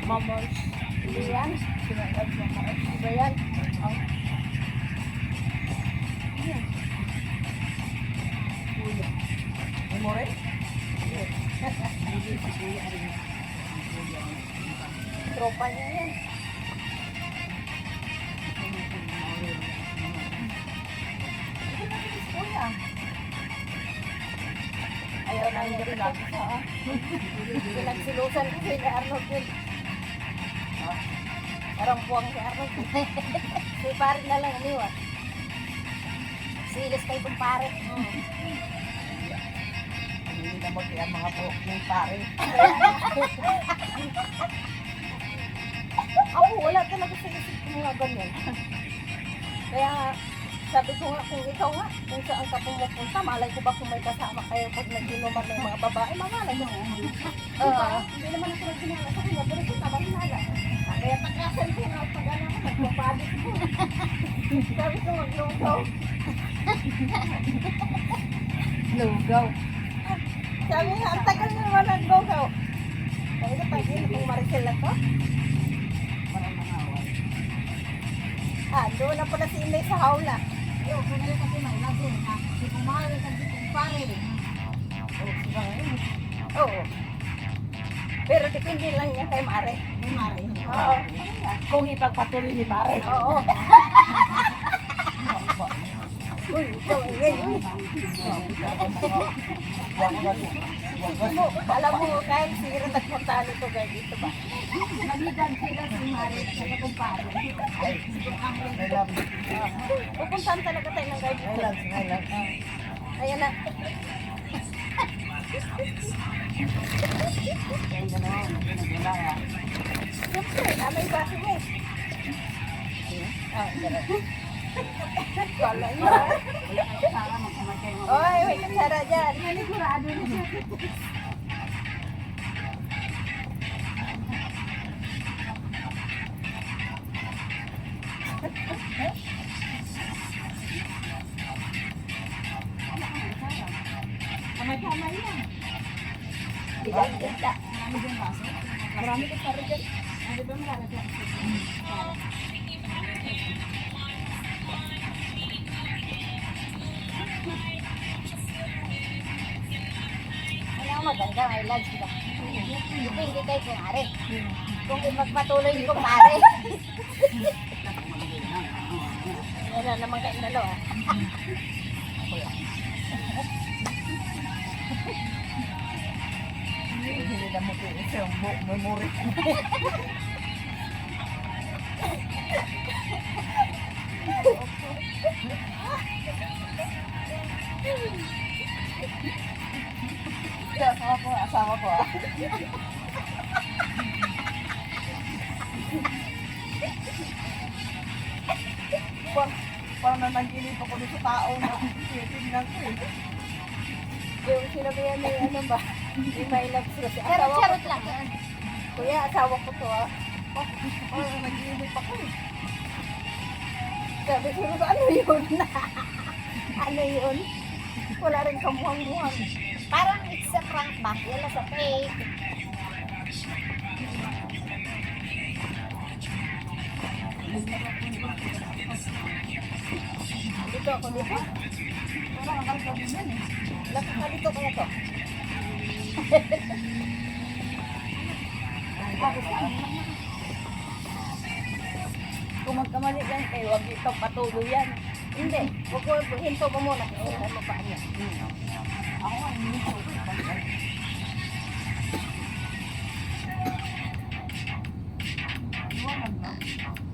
Mamors. Hindi yan. Sinagad mamors. Iba yan. Ang Yan. kuya. Memore? Hindi si Kuya rin. Tropa niya yan. Kuya. Ayaw na niya dito. Pinagsilusan ko si Arnold yun. Parang buwang si Arnold. Si pare na lang umiwas. Silas kayo itong pare. Hindi na mo kaya mga po ng pare. Ako wala talaga sa isip ko mga ganyan. Kaya sabi ko nga kung ikaw nga, kung saan ka pumupunta, malay ko ba kung may kasama kayo pag nag-inuman ng mga babae, mamalay mo. Hindi naman ako nagsinala sa kanya, pero ito tabang hinala. Kaya takasan ko nga pag ano ko, magpapalit ko. Sabi ko maglungkaw. Lugaw. Sabi nga, ang tagal na naman naglungkaw. Sabi ko, tangin itong Maricel na to. Parang nangawan. Doon na pala si Inday sa hawla. Yo, kung ano kasi may labo na. Si kumahal ka si kumpare. Oh, sila ngayon. Oo. Pero depende lang niya kay Mare. May mare. Oo. Kung ipagpatuloy ni pare. Oo. Uy, ikaw ingay. Uy. Alam mo, kahit sira nagpunta nito guys, dito ba? Naligan sila si Mare sa kumpare. I love you. Pupuntahan talaga tayo ng guide I dito. love you. I love you. Ayan na. Kaya gano'n. Ginagala. Siyempre, may baso mo eh. Gano'n. Kala niyo. Wala kayo para magkamatay mo. Oy, may katsara dyan. Nanigurado na siya. Kamay-kamay yan. Ganda. Marami din baso. Marami ka pa rin dyan. Ano ba malalagyan? Ano ang maganda, may lunch ba? Depende kay kumare. Kung magpatuloy ni kumare. Wala naman kayong dalawa. Hindi na mo kaya siya memory. Asawa ko ah. Parang nanangilip ako dito sa tao na tingnan ko eh. Yung sinabihan ni ano ba? Ni my love ko si asawa ko. Charot-charot lang yan. Kuya, asawa ko to ah. Parang nanangilip ako eh. Sabi ko, ano yun? Ano yun? Wala rin kamuhang-muhang. Parang it's a prank ba? Wala sa fake. Dito ako dito. Parang ang kalsa din yan eh. Lapit na dito kaya to. Kung magkamali yan kayo, huwag ito patuloy yan. Hindi. Huwag hinto ko muna. Kaya ano pa niya. Ako nga, hindi ko. Iwanan na.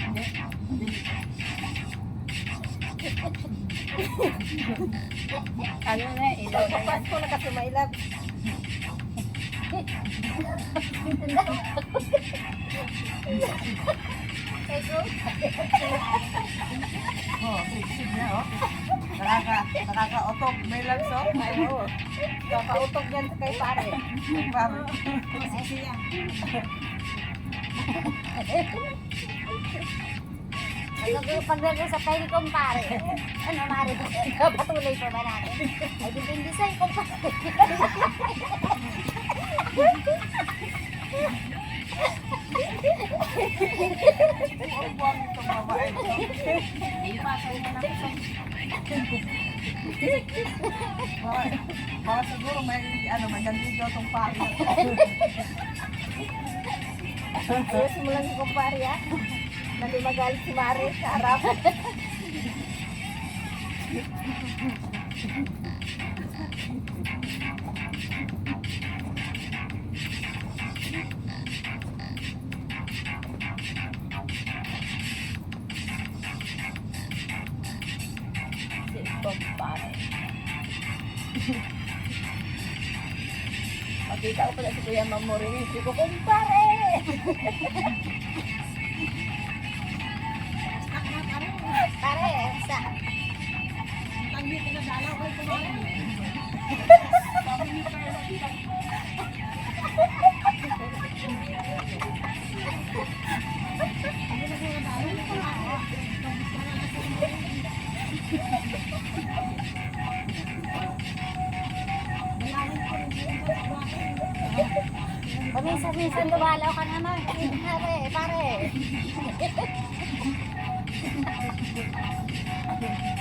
Hindi. Ano na, ilaw na yan. Ko na kasi mailab. Oh, sig na oh. Nakaka-otok. May lanso. Ay, oo. Kakautok yan kay pare. Parang Siya. Pag nag-usap ni kumpare, ano mare, patuloy pa ba natin? Ay, dipindi sa'yo kumpare. Ang buwang itong babae. Baka siguro may may gandido itong pari na to. Ayusin mo lang si kumpare ah. Nali magalit si Mare sa harap. Si kumpare. Makita ko pala si Kuya Mamorin. Si ko kumpare! Pare, sa... Paminsan-minsan dumalaw ka naman. Pare, pare.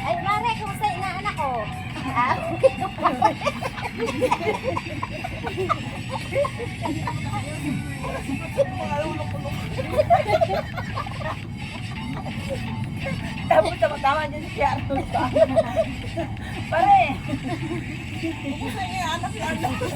Ay, Mare, kumusta inaanak ko? Ah, Tapos tama-tama dyan si Arnold pa. Pare! Kumusta niya anak si Arnold?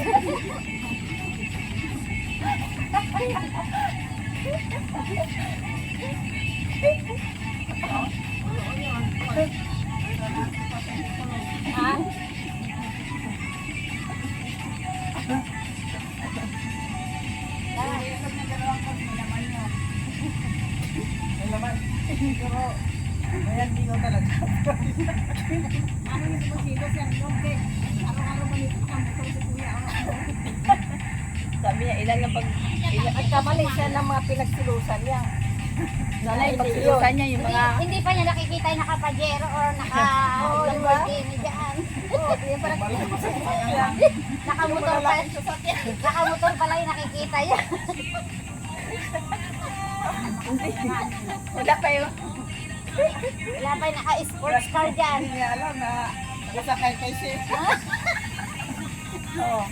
ah? May laman. Pero, ayan, di ko talaga. Sabi niya, ilan na pag... Nagkamali siya ng mga pinagsilusan niya. Nanay, pagsilusan niya yung mga... Hindi pa niya nakikita yung nakapajero or Lamborghini dyan. Oo, yun parang... Nakamotor pa. Nakamotor pala yung nakikita niya. Wala pa yun. Wala pa yung naka-sports car dyan. Hindi niya alam na nakasakay kay Sis. Oo.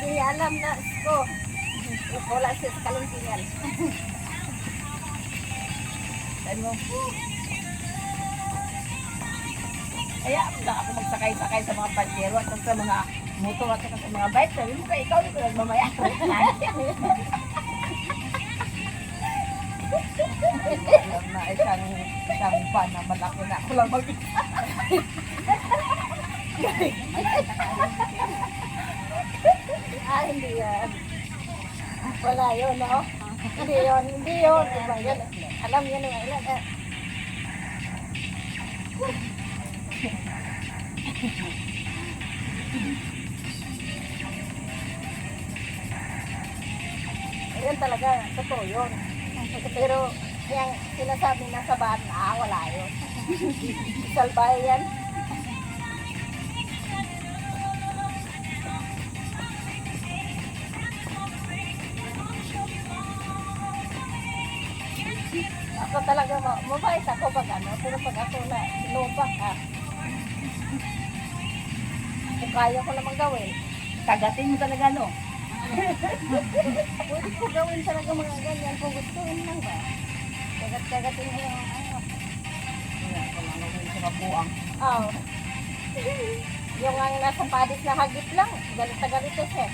Hindi niya alam na ko. Wala siya sa kalungkingan. Ano? Kaya na ako magsakay-sakay sa mga panyero at sa mga motor at sa mga bike. Sabi mo kaya ikaw di ko nagmamaya. Alam na isang van na malaki na ako lang mag-isa. Ah, hindi yan. Wala yun, no? Hindi yun, hindi yun. Diba yun? Alam yun nga, ilan. Ayun talaga, totoo yun. Pero yung sinasabi na sa bahan na, wala yun. Salbahe yan. Ako talaga, mabait ako pag ano, pero pag ako na sinupak kung kaya ko namang gawin, kagatin mo talaga, no? Pwede ko gawin talaga mga ganyan kung gusto rin lang ba? Kagat-kagatin mo yung ano. Ayan, wala na yung sa buang. Oo. Yung ang nasa padis na hagip lang, galit na galit siya.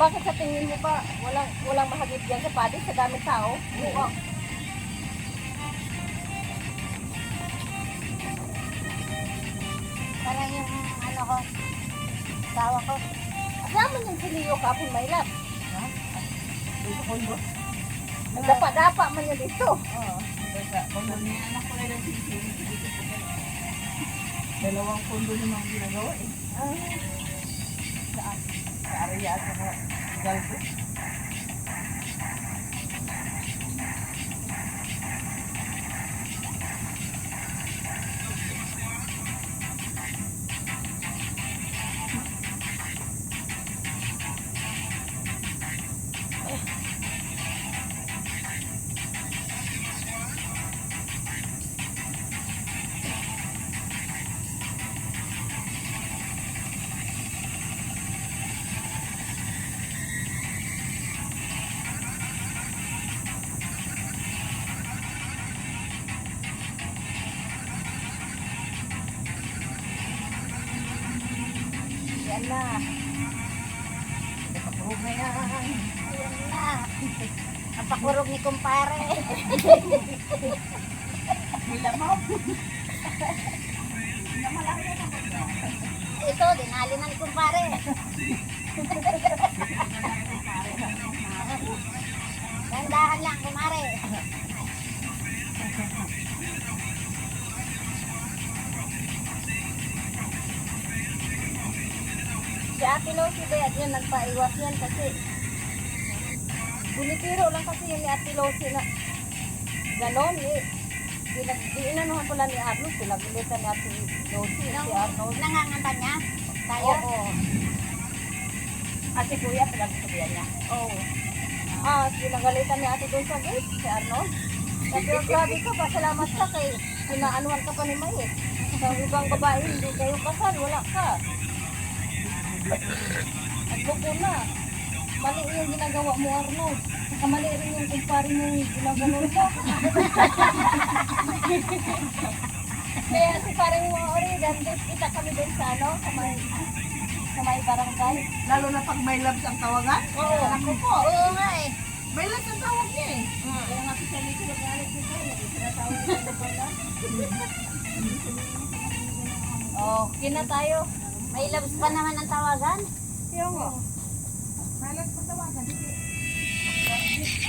Bakit sa tingin mo ba walang mahagip yan sa padis sa daming tao? Oo. Parang yung ano ko, tawa ko. Kasama niyan si Leo kapon may lap. Dito ko yun. Nagdapa-dapa man niya dito. Oo. Kung anak ko lang si dalawang pundo naman ginagawa eh. Sa area at sa galpo. Yan na. Kapurog na yan. Ayan na. Ang pakurog ni kumpare. May lamaw. Ito, dinali na ni kumpare. Dandahan lang, kumare. Si Ate Losi ba yan nagpaiwas yan kasi bunitiro lang kasi yun ni Ate Losi na ganon eh. Inanuhan pala ni Arnold, pinagulitan ni Ate Losi, si Arnold. Nangangamba niya. Tayo. Oo. At si Kuya, pinagsabihan niya. Oo. Pinagalitan ni Ate doon sa gate, si Arnold. Sabi ko, grabe ka, pasalamat ka kay pinaanuhan ka pa ni May eh. Sa ibang babae, hindi kayo kasal, wala ka. At buko na. Mali yung ginagawa mo, Arnold. Saka mali rin yung kumpare mo ginagawa mo. Kaya si parang mga origan, kita kami doon sa ano, sa may barangay. Lalo na pag may labs ang tawagan. Oo. Ako po. Oo nga eh. May labs ang tawag niya eh. Kaya nga sa likod ng galit ko sa'yo, sinatawag ko na pala. Oh, kina tayo. May labs pa naman ang tawagan. Yung May labs ang tawagan.